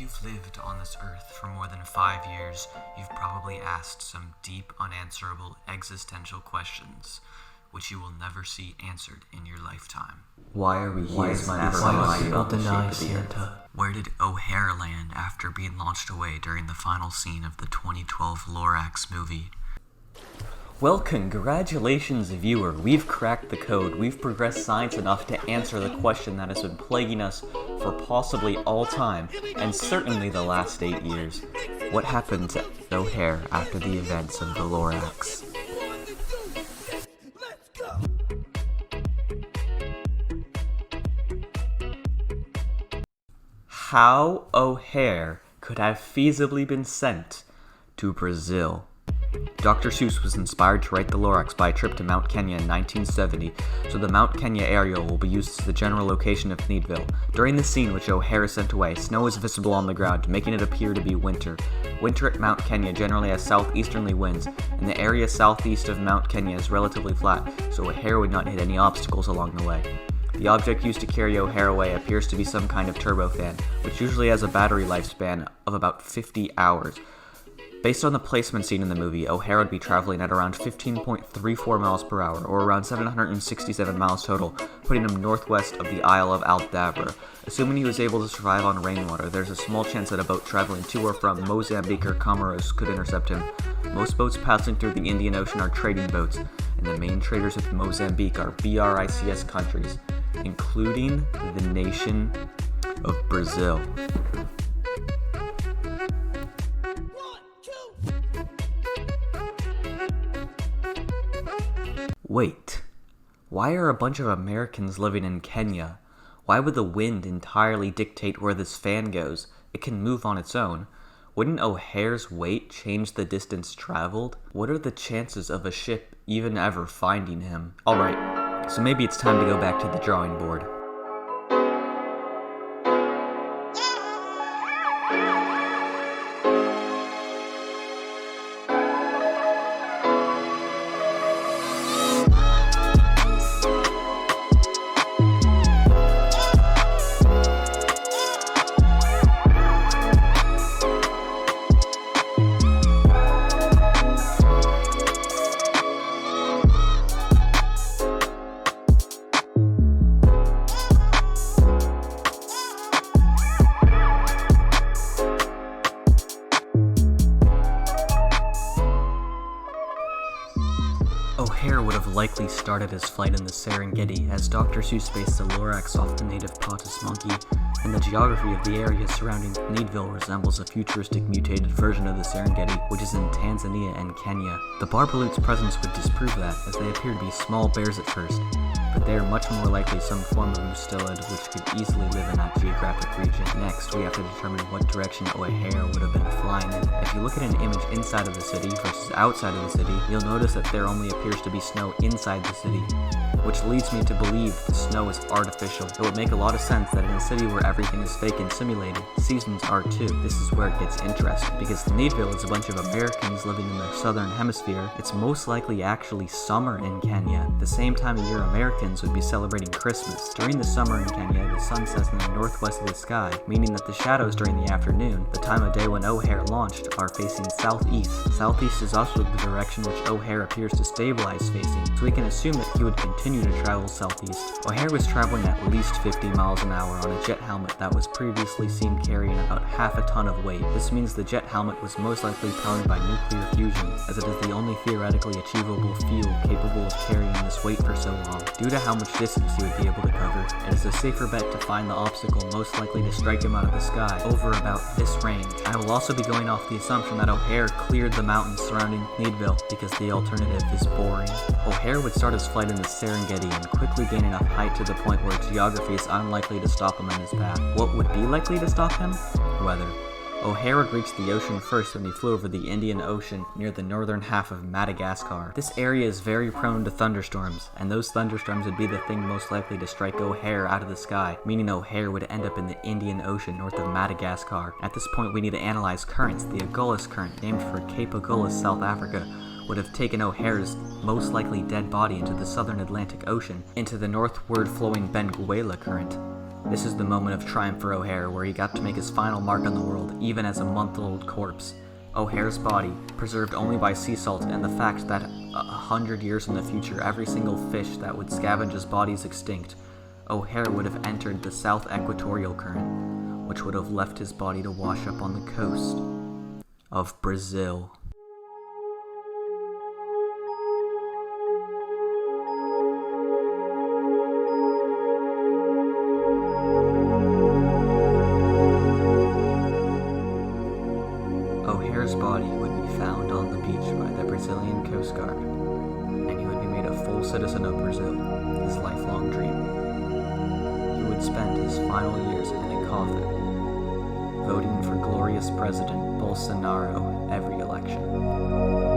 you've lived on this earth for more than 5 years, you've probably asked some deep, unanswerable existential questions, which you will never see answered in your lifetime. Why are we here? Why people deny Santa? Where did OHare land after being launched away during the final scene of the 2012 Lorax movie? Well, congratulations, viewer. We've cracked the code. We've progressed science enough to answer the question that has been plaguing us for possibly all time, and certainly the last 8 years. What happened to OHare after the events of the Lorax? How OHare could have feasibly been sent to Brazil? Dr. Seuss was inspired to write the Lorax by a trip to Mount Kenya in 1970, so the Mount Kenya area will be used as the general location of Thneedville. During the scene which OHare is sent away, snow is visible on the ground, making it appear to be winter. Winter at Mount Kenya generally has southeasterly winds, and the area southeast of Mount Kenya is relatively flat, so OHare would not hit any obstacles along the way. The object used to carry OHare away appears to be some kind of turbofan, which usually has a battery lifespan of about 50 hours. Based on the placement seen in the movie, OHare would be traveling at around 15.34 miles per hour, or around 767 miles total, putting him northwest of the Isle of Aldabra. Assuming he was able to survive on rainwater, there's a small chance that a boat traveling to or from Mozambique or Comoros could intercept him. Most boats passing through the Indian Ocean are trading boats, and the main traders with Mozambique are BRICS countries, including the nation of Brazil. Wait, why are a bunch of Americans living in Kenya? Why would the wind entirely dictate where this fan goes? It can move on its own. Wouldn't OHare's weight change the distance traveled? What are the chances of a ship even ever finding him? Alright, so maybe it's time to go back to the drawing board. OHare would have likely started his flight in the Serengeti, as Dr. Seuss based the Lorax off the native Potus monkey, and the geography of the area surrounding Thneedville resembles a futuristic mutated version of the Serengeti, which is in Tanzania and Kenya. The Barbaloot's presence would disprove that, as they appear to be small bears at first, but they are much more likely some form of mustelid which could easily live in that geographic region. Next, we have to determine what direction OHare would have been flying in. If you look at an image inside of the city versus outside of the city, you'll notice that there only appears to be snow inside the city, which leads me to believe the snow is artificial. It would make a lot of sense that in a city where everything is fake and simulated, seasons are too. This is where it gets interesting, because Thneedville is a bunch of Americans living in the southern hemisphere. It's most likely actually summer in Kenya. The same time of year Americans would be celebrating Christmas. During the summer in Kenya, the sun sets in the northwest of the sky, meaning that the shadows during the afternoon, the time of day when OHare launched, are facing southeast. Southeast is also the direction which OHare appears to stabilize facing, so we can assume that he would continue to travel southeast. OHare was traveling at least 50 miles an hour on a jet helmet that was previously seen carrying about half a ton of weight. This means the jet helmet was most likely powered by nuclear fusion, as it is the only theoretically achievable fuel capable of carrying this weight for so long. Due to how much distance he would be able to cover, it is a safer bet to find the obstacle most likely to strike him out of the sky, over about this range. I will also be going off the assumption that OHare cleared the mountains surrounding Thneedville, because the alternative is boring. OHare would start his flight in the Serengeti and quickly gain enough height to the point where geography is unlikely to stop him in his path. What would be likely to stop him? Weather. OHare would reach the ocean first when he flew over the Indian Ocean near the northern half of Madagascar. This area is very prone to thunderstorms, and those thunderstorms would be the thing most likely to strike OHare out of the sky, meaning OHare would end up in the Indian Ocean north of Madagascar. At this point, we need to analyze currents. The Agulhas current, named for Cape Agulhas, South Africa, would have taken OHare's most likely dead body into the southern Atlantic Ocean, into the northward flowing Benguela current. This is the moment of triumph for OHare, where he got to make his final mark on the world, even as a month-old corpse. OHare's body, preserved only by sea salt and the fact that 100 years in the future every single fish that would scavenge his body is extinct, OHare would have entered the South Equatorial Current, which would have left his body to wash up on the coast of Brazil. OHare's body would be found on the beach by the Brazilian Coast Guard, and he would be made a full citizen of Brazil, his lifelong dream. He would spend his final years in a coffin, voting for glorious President Bolsonaro every election.